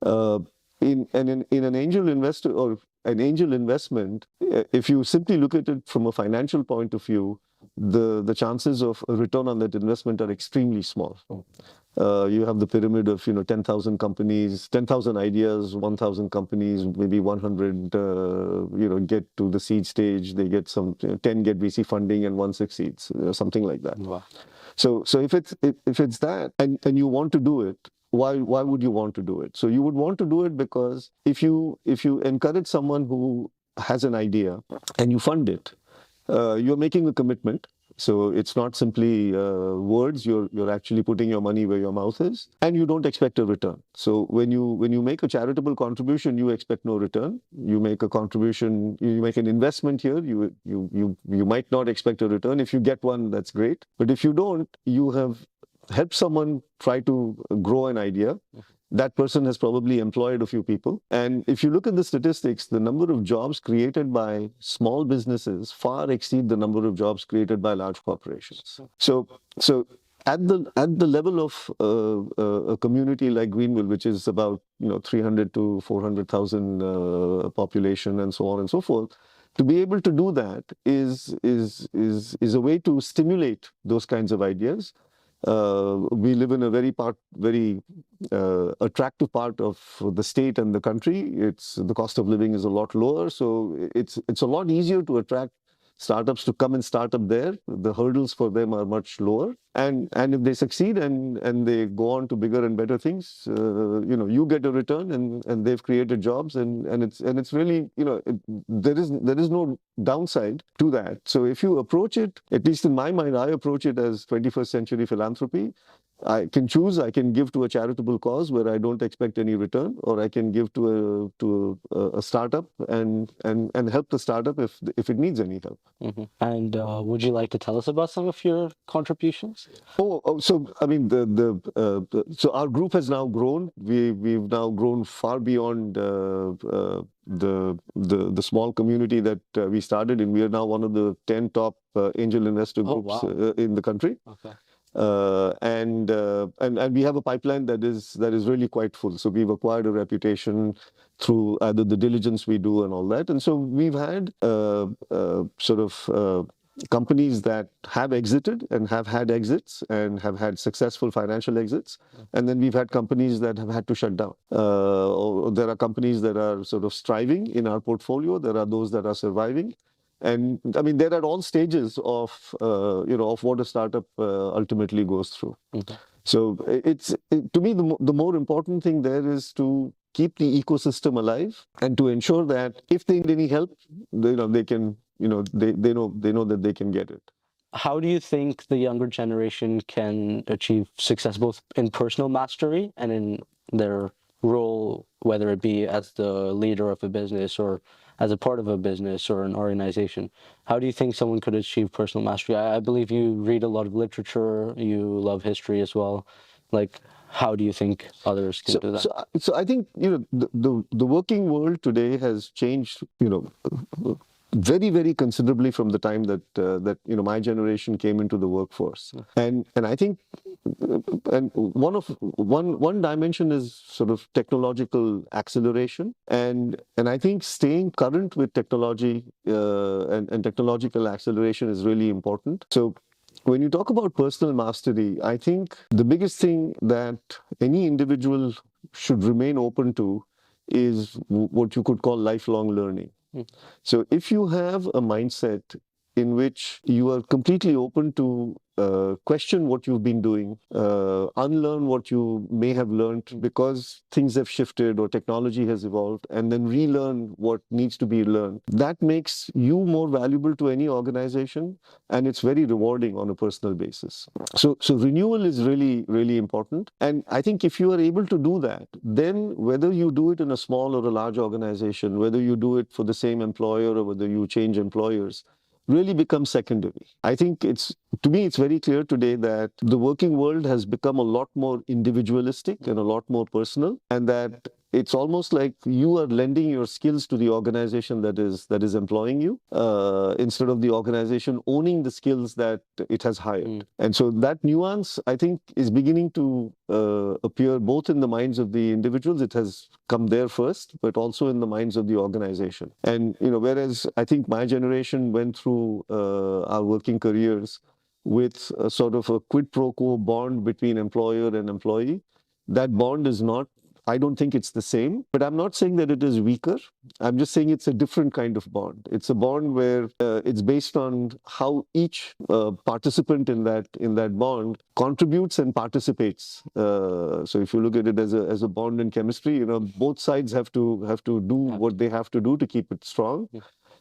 Uh, in an angel investor or an angel investment, if you simply look at it from a financial point of view, the chances of a return on that investment are extremely small. You have the pyramid of 10,000 companies, 10,000 ideas, 1,000 companies, maybe 100 get to the seed stage. They get 10 get VC funding and one succeeds, something like that. Wow. So if it's that and you want to do it, why would you want to do it? So you would want to do it because if you encourage someone who has an idea and you fund it, you're making a commitment. So it's not simply words. You're actually putting your money where your mouth is, and you don't expect a return. So when you make a charitable contribution, you expect no return. You make a contribution, you make an investment here. You might not expect a return. If you get one, that's great. But if you don't, you have helped someone try to grow an idea. That person has probably employed a few people. And if you look at the statistics, the number of jobs created by small businesses far exceed the number of jobs created by large corporations. So at the level of a community like Greenville, which is about 300 to 400,000 population and so on and so forth, to be able to do that is a way to stimulate those kinds of ideas. We live in a very attractive part of the state and the country. The cost of living is a lot lower, so it's a lot easier to attract startups to come and start up there. The hurdles for them are much lower, and if they succeed and they go on to bigger and better things, you get a return, and they've created jobs, and it's really there is no downside to that. So if you approach it, at least in my mind, I approach it as 21st century philanthropy. I can choose. I can give to a charitable cause where I don't expect any return, or I can give to a startup and help the startup if it needs any help. Mm-hmm. And would you like to tell us about some of your contributions? So I mean so our group has now grown. We've now grown far beyond the small community that we started, and we are now one of the 10 top angel investor groups in the country. Okay. And we have a pipeline that is really quite full. So we've acquired a reputation through either the diligence we do and all that. And so we've had companies that have exited and have had exits and have had successful financial exits. And then we've had companies that have had to shut down. Or there are companies that are sort of striving in our portfolio. There are those that are surviving. And I mean, they're at all stages of what a startup ultimately goes through. Okay. So to me, the more important thing there is to keep the ecosystem alive and to ensure that if they need any help, they can, they know that they can get it. How do you think the younger generation can achieve success both in personal mastery and in their role, whether it be as the leader of a business or as a part of a business or an organization? How do you think someone could achieve personal mastery? I believe you read a lot of literature, you love history as well. Like, how do you think others can do that? So I think, the working world today has changed, very, very considerably from the time that my generation came into the workforce. And I think and one dimension is sort of technological acceleration, and I think staying current with technology and technological acceleration is really important. So when you talk about personal mastery, I think the biggest thing that any individual should remain open to is what you could call lifelong learning. So if you have a mindset in which you are completely open to question what you've been doing, unlearn what you may have learned because things have shifted or technology has evolved, and then relearn what needs to be learned, that makes you more valuable to any organization, and it's very rewarding on a personal basis. So renewal is really, really important. And I think if you are able to do that, then whether you do it in a small or a large organization, whether you do it for the same employer or whether you change employers, really becomes secondary. I think to me, it's very clear today that the working world has become a lot more individualistic and a lot more personal, and that it's almost like you are lending your skills to the organization that is employing you, instead of the organization owning the skills that it has hired. And so that nuance, I think, is beginning to appear both in the minds of the individuals. It has come there first, but also in the minds of the organization. And whereas I think my generation went through our working careers with a sort of a quid pro quo bond between employer and employee, that bond is not, I don't think it's the same, but I'm not saying that it is weaker. I'm just saying it's a different kind of bond. It's a bond where it's based on how each participant in that bond contributes and participates. So if you look at it as a bond in chemistry, both sides have to do what they have to do to keep it strong.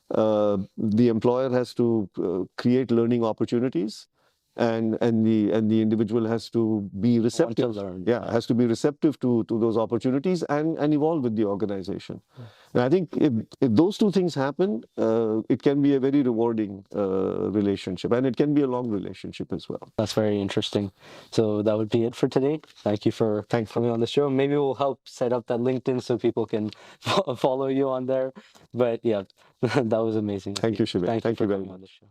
The employer has to create learning opportunities, and the individual has to be receptive. learn. Yeah, has to be receptive to those opportunities and evolve with the organization. And I think if those two things happen, it can be a very rewarding relationship, and it can be a long relationship as well. That's very interesting. So that would be it for today. Thank you for coming on the show. Maybe we'll help set up that LinkedIn so people can follow you on there. But yeah, that was amazing. Thank you, Shiva. Thank you for very coming much. on the show.